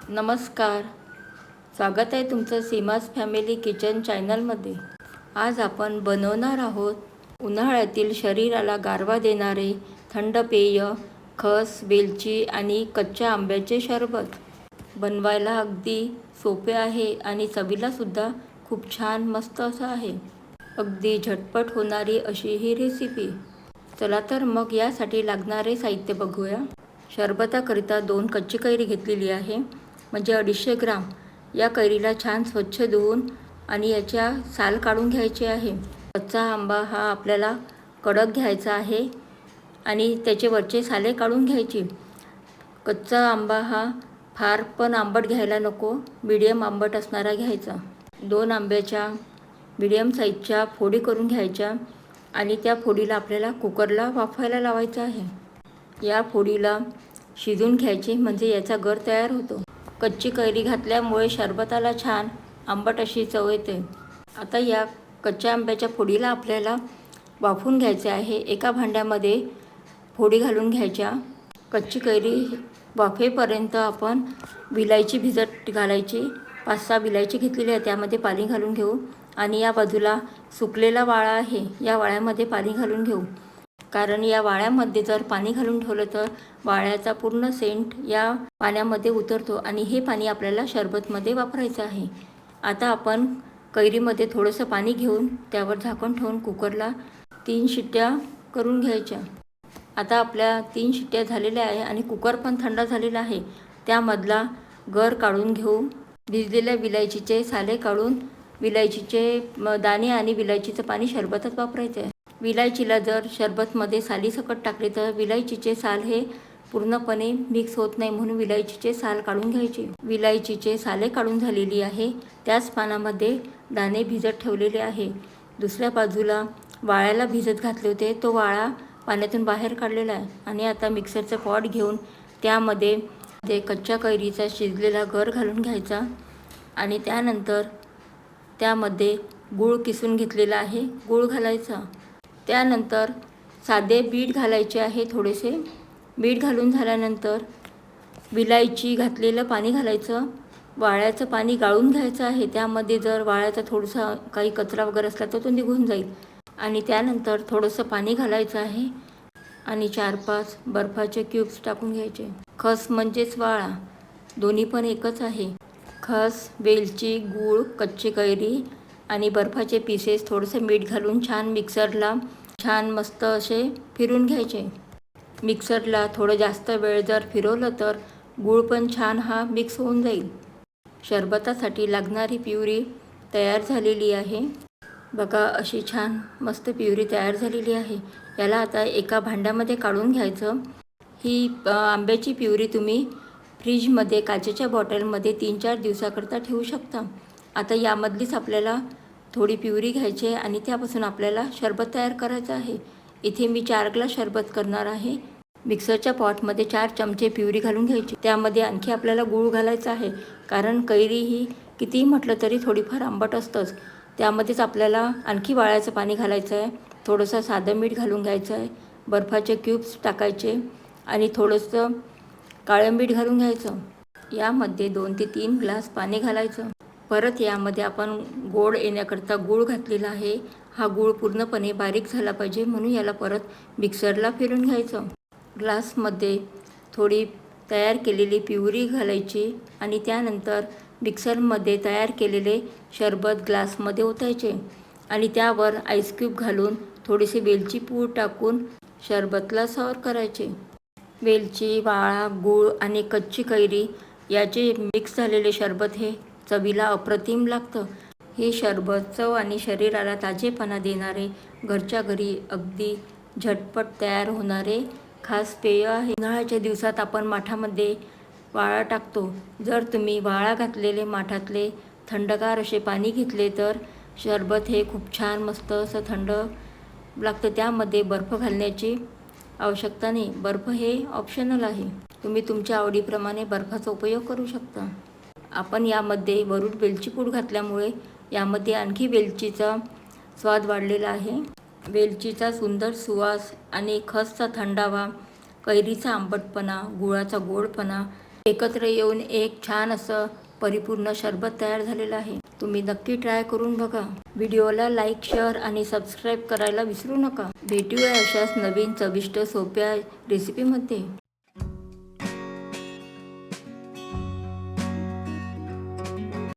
नमस्कार. स्वागत आहे तुमचं सीमास फॅमिली किचन चॅनलमध्ये. आज आपण बनवणार आहोत उन्हाळ्यातील शरीराला गारवा देणारे थंड पेय खस, वेलची आणि कच्च्या आंब्याचे सरबत. बनवायला अगदी सोपे आहे आणि चवीलासुद्धा खूप छान मस्त असं आहे. अगदी झटपट होणारी अशी ही रेसिपी. चला तर मग यासाठी लागणारे साहित्य बघूया. सरबताकरिता 2 कच्ची कैरी घेतलेली आहे, म्हणजे 250 ग्राम. या कैरीला छान स्वच्छ धुवून आणि याच्या साल काढून घ्यायचे आहे. कच्चा आंबा हा आपल्याला कडक घ्यायचा आहे आणि त्याचे वरचे साले काढून घ्यायची. कच्चा आंबा हा फार पण आंबट घ्यायला नको, मीडियम आंबट असणारा घ्यायचा. 2 आंब्याच्या मीडियम साईजच्या फोडी करून घ्यायच्या आणि त्या फोडीला आपल्याला कुकरला वाफायला लावायचं आहे. या फोडीला शिजून घ्यायचे, म्हणजे याचा गर तयार होतो. कच्ची कैरी घातल्यामुळे सरबताला छान आंबट अशी चव येते. आता या कच्च्या आंब्याच्या फोडीला आपल्याला वाफवून घ्यायचे आहे. एका भांड्यामध्ये फोडी घालून घ्यायच्या. कच्ची कैरी वाफेपर्यंत आपण विलायची भिजत घालायची. 5-6 विलायची घेतलेली आहे, त्यामध्ये पाणी घालून घेऊ. आणि या बाजूला सुकलेला वाळा आहे, या वाळ्यामध्ये पाणी घालून घेऊ. कारण या वाळ्यामध्ये जर पाणी घालून ठेवलं तर वाळ्याचा पूर्ण सेंट या पाण्यामध्ये उतरतो आणि हे पाणी आपल्याला सरबतमध्ये वापरायचं आहे. आता आपण कैरीमध्ये थोडंसं पाणी घेऊन त्यावर झाकण ठेवून कुकरला 3 शिट्ट्या करून घ्यायच्या. आता आपल्या 3 शिट्ट्या झालेल्या आहे आणि कुकर पण थंड झालेला आहे. त्यामधला गर काढून घेऊ. भिजलेल्या विलायचीचे साले काढून विलायचीचे दाणे आणि विलायचीचं पाणी सरबतात वापरायचं आहे. विलायचीला जर सरबतमध्ये सालीसकट टाकले तर विलायचीचे साल हे पूर्णपणे मिक्स होत नाही, म्हणून विलायचीचे साल काढून घ्यायचे. विलायचीचे साले काढून झालेली आहे. त्याच पानामध्ये दाणे भिजत ठेवलेले आहे. दुसऱ्या बाजूला वाळ्याला भिजत घातले होते, तो वाळा पाण्यातून बाहेर काढलेला आहे. आणि आता मिक्सरचं पॉट घेऊन त्यामध्ये कच्च्या कैरीचा शिजलेला गर घालून घ्यायचा आणि त्यानंतर त्यामध्ये गूळ किसून घेतलेला आहे, गूळ घालायचा. त्यानंतर साधे मीठ घालायचे आहे. थोडेसे मीठ घालून झाल्यानंतर विलायची घातलेलं पाणी घालायचं. वाळ्याचं पाणी गाळून घ्यायचं आहे. त्यामध्ये जर वाळ्याचा थोडासा काही कचरा वगैरे असला तर तो निघून जाईल. आणि त्यानंतर थोडंसं पाणी घालायचं आहे आणि 4-5 बर्फाचे क्यूब्स टाकून घ्यायचे. खस म्हणजेच वाळा, दोन्ही पण एकच आहे. खस, वेलची, गूळ, कच्ची कैरी आणि बर्फाचे पीसेस थोडंसं मीठ घालून छान मिक्सरला छान मस्त असे फिरून घ्यायचे. मिक्सरला थोडं जास्त वेळ जर फिरवलं तर गूळ पण छान हा मिक्स होऊन जाईल. सरबतासाठी लागणारी प्युरी तयार झालेली आहे. बघा, अशी छान मस्त प्युरी तयार झालेली आहे. याला आता एका भांड्यामध्ये काढून घ्यायचं. ही आंब्याची प्युरी तुम्ही फ्रीजमध्ये काचेच्या बॉटलमध्ये 3-4 दिवसाकरता ठेवू शकता. आता यामधलीच आपल्याला थोडी प्युरी घ्यायची आहे आणि त्यापासून आपल्याला सरबत तयार करायचं आहे. इथे मी 4 ग्लास सरबत करणार आहे. मिक्सरच्या पॉटमध्ये 4 चमचे प्युरी घालून घ्यायची. त्यामध्ये आणखी आपल्याला गूळ घालायचा आहे, कारण कैरी ही कितीही म्हटलं तरी थोडीफार आंबट असतंच. त्यामध्येच आपल्याला आणखी वाळ्याचं पाणी घालायचं आहे. थोडंसं साधं मीठ घालून घ्यायचं आहे. बर्फाचे क्यूब्स टाकायचे आणि थोडंसं काळं मीठ घालून घ्यायचं. यामध्ये 2 ते 3 ग्लास पाणी घालायचं. परत यामध्ये आपण गोड येण्याकरता गूळ घातलेला आहे. हा गूळ पूर्णपणे बारीक झाला पाहिजे, म्हणून याला परत मिक्सरला फिरून घ्यायचं. ग्लासमध्ये थोडी तयार केलेली प्युरी घालायची आणि त्यानंतर मिक्सरमध्ये तयार केलेले सरबत ग्लासमध्ये ओतायचे आणि त्यावर आईस क्यूब घालून थोडीशी वेलची पूड टाकून सरबतला सर्व करायचे. वेलची, वाळा, गूळ आणि कच्ची कैरी याचे मिक्स झालेले सरबत हे चवीला अप्रतिम लागतं. हे सरबत चव आणि शरीराला ताजेपणा देणारे, घरच्या घरी अगदी झटपट तयार होणारे खास पेय आहे. उन्हाळ्याच्या दिवसात आपण माठामध्ये वाळा टाकतो. जर तुम्ही वाळा घातलेले माठातले थंडगार असे पाणी घेतले तर सरबत हे खूप छान मस्त असं थंड लागतं. त्यामध्ये बर्फ घालण्याची आवश्यकता नाही. बर्फ हे ऑप्शनल आहे. तुम्ही तुमच्या आवडीप्रमाणे बर्फाचा उपयोग करू शकता. आपण यामध्ये वरून वेलची पूड घातल्यामुळे यामध्ये आणखी वेलचीचा स्वाद वाढलेला आहे. वेलचीचा सुंदर सुवास आणि खसचा थंडावा, कैरीचा आंबटपणा, गुळाचा गोडपणा एकत्र येऊन एक छान असं परिपूर्ण सरबत तयार झालेलं आहे. तुम्ही नक्की ट्राय करून बघा. व्हिडिओला लाईक, शेअर आणि सबस्क्राईब करायला विसरू नका. भेटूया अशाच नवीन चविष्ट सोप्या रेसिपीमध्ये.